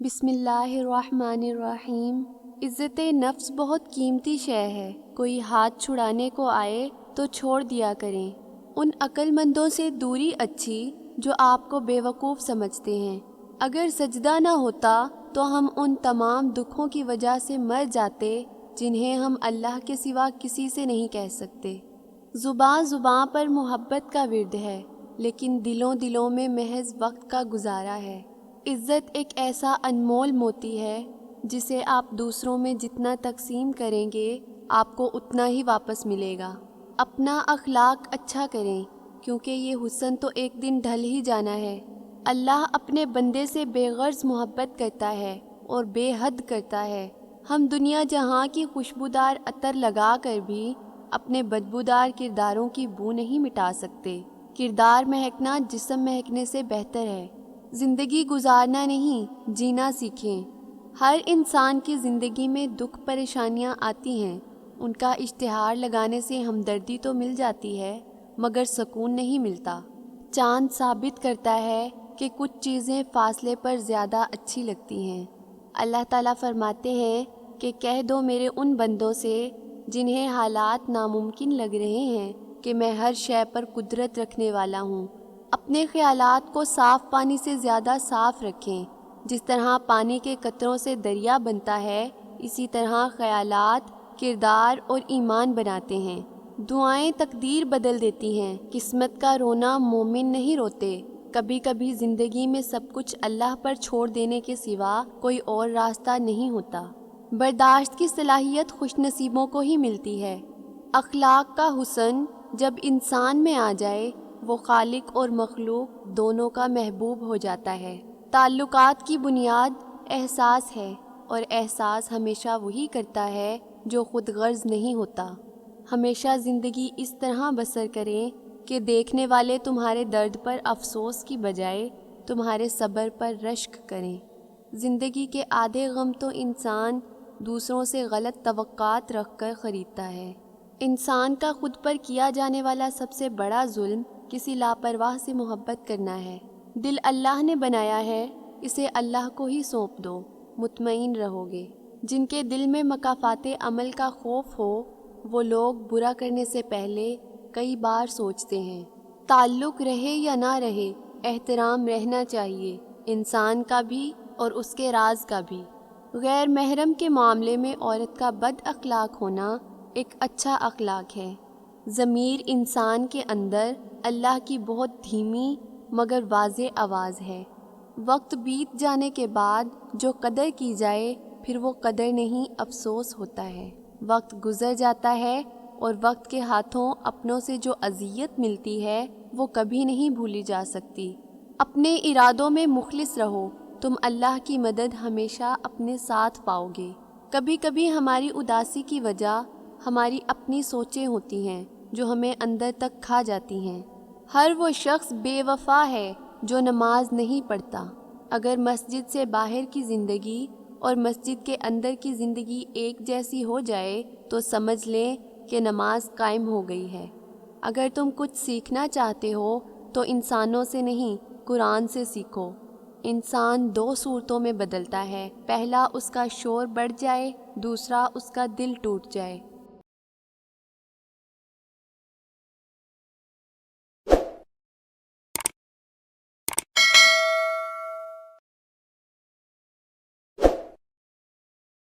بسم اللہ الرحمن الرحیم۔ عزت نفس بہت قیمتی شے ہے، کوئی ہاتھ چھڑانے کو آئے تو چھوڑ دیا کریں۔ ان عقل مندوں سے دوری اچھی جو آپ کو بے وقوف سمجھتے ہیں۔ اگر سجدہ نہ ہوتا تو ہم ان تمام دکھوں کی وجہ سے مر جاتے جنہیں ہم اللہ کے سوا کسی سے نہیں کہہ سکتے۔ زباں پر محبت کا ورد ہے، لیکن دلوں میں محض وقت کا گزارا ہے۔ عزت ایک ایسا انمول موتی ہے جسے آپ دوسروں میں جتنا تقسیم کریں گے آپ کو اتنا ہی واپس ملے گا۔ اپنا اخلاق اچھا کریں، کیونکہ یہ حسن تو ایک دن ڈھل ہی جانا ہے۔ اللہ اپنے بندے سے بے غرض محبت کرتا ہے اور بے حد کرتا ہے۔ ہم دنیا جہاں کی خوشبودار عطر لگا کر بھی اپنے بدبودار کرداروں کی بو نہیں مٹا سکتے۔ کردار مہکنا جسم مہکنے سے بہتر ہے۔ زندگی گزارنا نہیں، جینا سیکھیں۔ ہر انسان کی زندگی میں دکھ پریشانیاں آتی ہیں، ان کا اشتہار لگانے سے ہمدردی تو مل جاتی ہے مگر سکون نہیں ملتا۔ چاند ثابت کرتا ہے کہ کچھ چیزیں فاصلے پر زیادہ اچھی لگتی ہیں۔ اللہ تعالیٰ فرماتے ہیں کہ کہہ دو میرے ان بندوں سے جنہیں حالات ناممکن لگ رہے ہیں کہ میں ہر شے پر قدرت رکھنے والا ہوں۔ اپنے خیالات کو صاف پانی سے زیادہ صاف رکھیں۔ جس طرح پانی کے قطروں سے دریا بنتا ہے، اسی طرح خیالات کردار اور ایمان بناتے ہیں۔ دعائیں تقدیر بدل دیتی ہیں۔ قسمت کا رونا مومن نہیں روتے۔ کبھی کبھی زندگی میں سب کچھ اللہ پر چھوڑ دینے کے سوا کوئی اور راستہ نہیں ہوتا۔ برداشت کی صلاحیت خوش نصیبوں کو ہی ملتی ہے۔ اخلاق کا حسن جب انسان میں آ جائے وہ خالق اور مخلوق دونوں کا محبوب ہو جاتا ہے۔ تعلقات کی بنیاد احساس ہے، اور احساس ہمیشہ وہی کرتا ہے جو خود غرض نہیں ہوتا۔ ہمیشہ زندگی اس طرح بسر کریں کہ دیکھنے والے تمہارے درد پر افسوس کی بجائے تمہارے صبر پر رشک کریں۔ زندگی کے آدھے غم تو انسان دوسروں سے غلط توقعات رکھ کر خریدتا ہے۔ انسان کا خود پر کیا جانے والا سب سے بڑا ظلم کسی لاپرواہ سے محبت کرنا ہے۔ دل اللہ نے بنایا ہے، اسے اللہ کو ہی سونپ دو، مطمئن رہو گے۔ جن کے دل میں مکافات عمل کا خوف ہو وہ لوگ برا کرنے سے پہلے کئی بار سوچتے ہیں۔ تعلق رہے یا نہ رہے، احترام رہنا چاہیے، انسان کا بھی اور اس کے راز کا بھی۔ غیر محرم کے معاملے میں عورت کا بد اخلاق ہونا ایک اچھا اخلاق ہے۔ ضمیر انسان کے اندر اللہ کی بہت دھیمی مگر واضح آواز ہے۔ وقت بیت جانے کے بعد جو قدر کی جائے پھر وہ قدر نہیں، افسوس ہوتا ہے۔ وقت گزر جاتا ہے اور وقت کے ہاتھوں اپنوں سے جو اذیت ملتی ہے وہ کبھی نہیں بھولی جا سکتی۔ اپنے ارادوں میں مخلص رہو، تم اللہ کی مدد ہمیشہ اپنے ساتھ پاؤ گے۔ کبھی کبھی ہماری اداسی کی وجہ ہماری اپنی سوچیں ہوتی ہیں جو ہمیں اندر تک کھا جاتی ہیں۔ ہر وہ شخص بے وفا ہے جو نماز نہیں پڑھتا۔ اگر مسجد سے باہر کی زندگی اور مسجد کے اندر کی زندگی ایک جیسی ہو جائے تو سمجھ لیں کہ نماز قائم ہو گئی ہے۔ اگر تم کچھ سیکھنا چاہتے ہو تو انسانوں سے نہیں، قرآن سے سیکھو۔ انسان دو صورتوں میں بدلتا ہے، پہلا اس کا شور بڑھ جائے، دوسرا اس کا دل ٹوٹ جائے۔